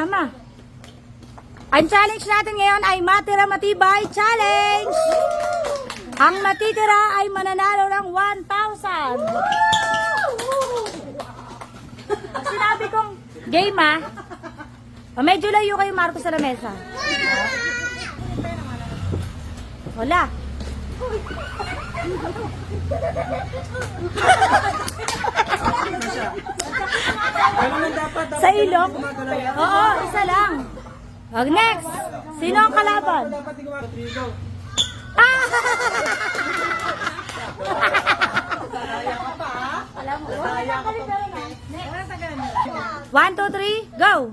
ma. Ang challenge natin ngayon ay Matira Matibay Challenge. Ang matitira ay mananalo ng 1,000. Pag sinabi kong game medyo layo kayo Marco sa lamesa. Wala. Sa ilong? Oo, isa lang. Wag next. Sino ang kalaban? Ah! 1, 2, 3, go!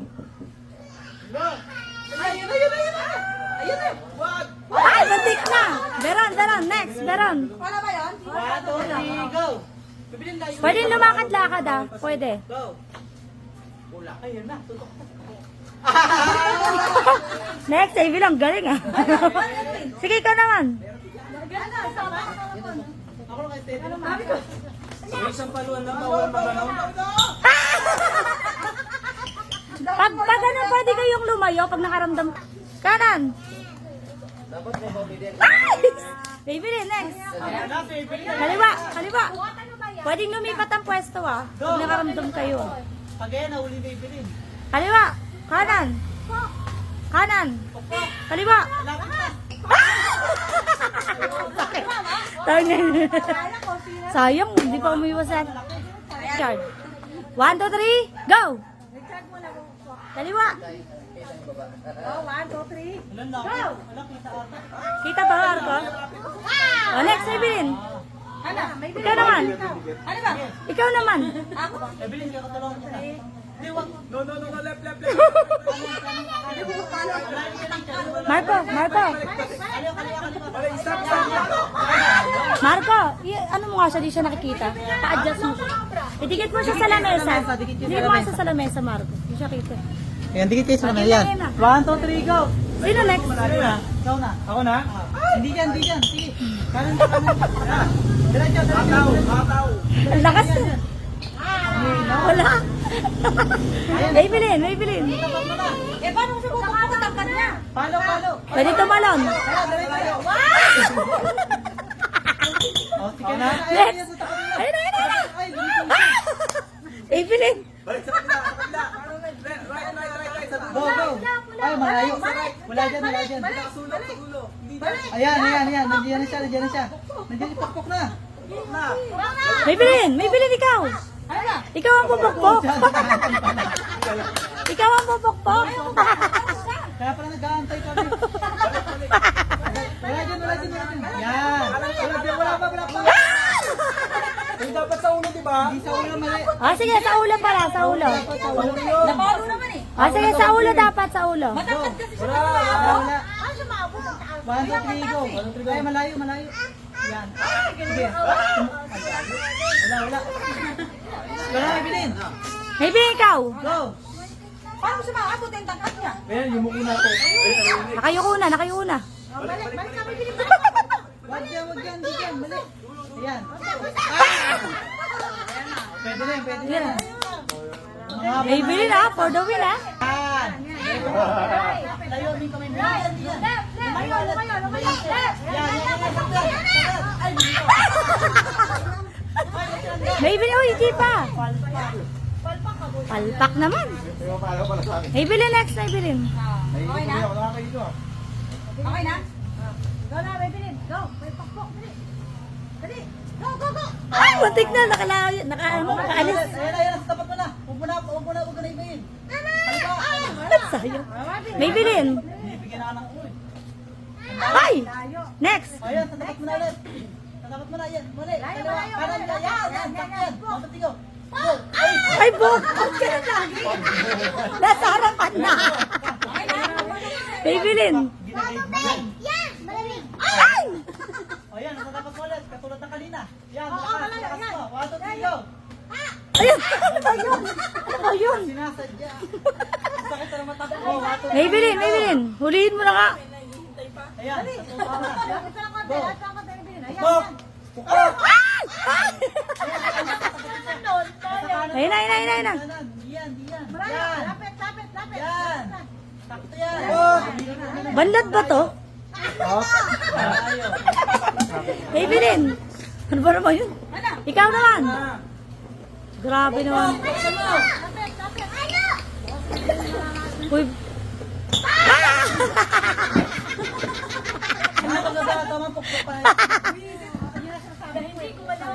Ay, batik na! Beron, next, Beron. Wala ba yun? 1, 2, 3, go! Pwede lumakad-lakad Pwede. Ayun na, tutok. Next, Ivy lang, galing Sige, ikaw naman. Ako lang kay Teddy. Isang paluan lang bawal magalaw. Pag ano, pwede kayong lumayo pag nakaramdam. Kanan. Dapat may mabili. Ay! Baby rin, next. Kaliwa. Pwedeng lumipat ang pwesto pag nakaramdam kayo. Pag yan, nahuli na ibilin. Kaliwa. Kanan. Kaliwa. Sayang, hindi pa umiwasan. Start. 1, 2, 3, go! Kaliwa. 1, 2, 3. Ilan lang? Wala, kita ata. Kita ba, Arko? Next, Evelyn. Ikaw naman. Ano ba? Ikaw naman. Evelyn, kaya katulungan kita. Hindi, wag. No, left. Marco. Marco, ano mo nga siya, di siya nakikita. Pa-adjust mo siya. Idikit mo siya sa lamesa. Dikit mo siya sa lamesa, Marco. Di siya kita. Ayan, dikit kayo sa mga yan. 1, 2, 3, go! Sino next? Ikaw na. Ako na? Hindi dyan. Sige. Kanan. Diretso. Hataw. Ang lakas to. Wala. Maybelline. Eh, paano mo siya bubukod niya? Palo. Pwede tumalon. Oh, sige na. Next. Ayun. Maybelline. Go. Ay, malayo. Wala dyan. Ayan. Nandiyan na siya. Nandiyan, ipakpok na. Maybelline, ikaw. Ikaw ang pupukpok. Kaya pala nag-aantay kami. Wala dyan. Yan. Wala pa. Dapat sa ulo, diba? Hindi sa ulo, mali. Sige, sa ulo pala, sa ulo. Napalo naman eh. Sige, sa ulo dapat, sa ulo. Matangkad kasi siya. Wala. Ano siya maabot ng taas? 1, 2, 3, go. Ay, malayo. Yan. Sige. Wala. Wala, Evelyn. Maybelline, ikaw. Go. Paano siya maabot yung tangkad niya? Ayan, yumuko na ako. Nakayuko na. Balik ka, may pinipin. Wag yan. Di dyan. Mali. Ayan. Pwede na yan. Maybelline for the win Yan. Maybelline, hindi pa. Palpak naman. Maybelline next, Maybelline. Okay na? Go na, Maybelline. Go. May pakpok. Dali. Go. Ay, muntik na. Nakaalis. Ayan, tapat mo na. Huwag mo na ibayin. Sayang. Maybelline. Bibigyan na ka ng ulo. Ay! Next. Ayan, tatapat mo na ulit. Ayan. Mali. Kanan na. Yan. Mapati ko. Go. Ay, bukod ka na lagi. Nasa harapan na. Maybelline. Ay! Ayan, tatapat mo ulit. Katulad ng kanina. Yan. Lakas mo. 1, 2, 3, go. Ayun! Ano ba yun? Sinasadya. Sakit na naman tapo. 1, 2, 3. Maybelline. Huliin mo na nga. Ayan. Tatuwa na. Go. Pukpok. Ay! 1, 2, 3. Ayun na. Yan. Lapit. Yan. Bandad ba to? Oh. Maybelline. Ano ba naman yun? Ikaw naman. Grabe naman. Uy.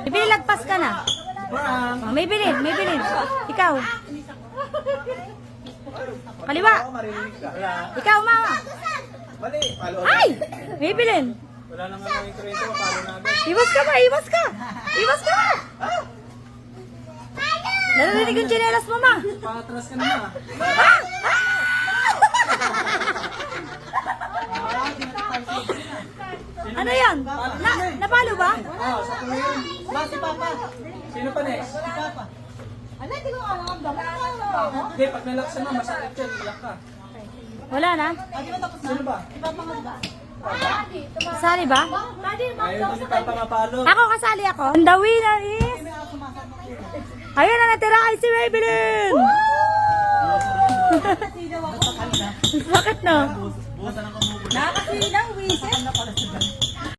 Maybelline, lagpas ka na. Oh, Maybelline. Ikaw. Kaliwa. Ikaw, mama. Mali. Palo. Ay! Maybelline. Wala naman ang inkrento. Palo na agad. Iwas ka ba? Iwas ka ba? Narinig yung tsinelas mo, ma. Patras ka na. Ano yan? Napalo ba? Sa tuloy. Ba, si Papa. Sino pa next? Si Papa. Ala, di ko alam. Hindi, pag nalaksan mo, masakit yan. Iyak ka. Wala na? Sino ba? Sali ba? Ayaw ko si Papa mapalo. Ako, kasali ako. And the winner is... Ayun na natira ay si Maybelline! Bakit no? Nakakasilang, wisit.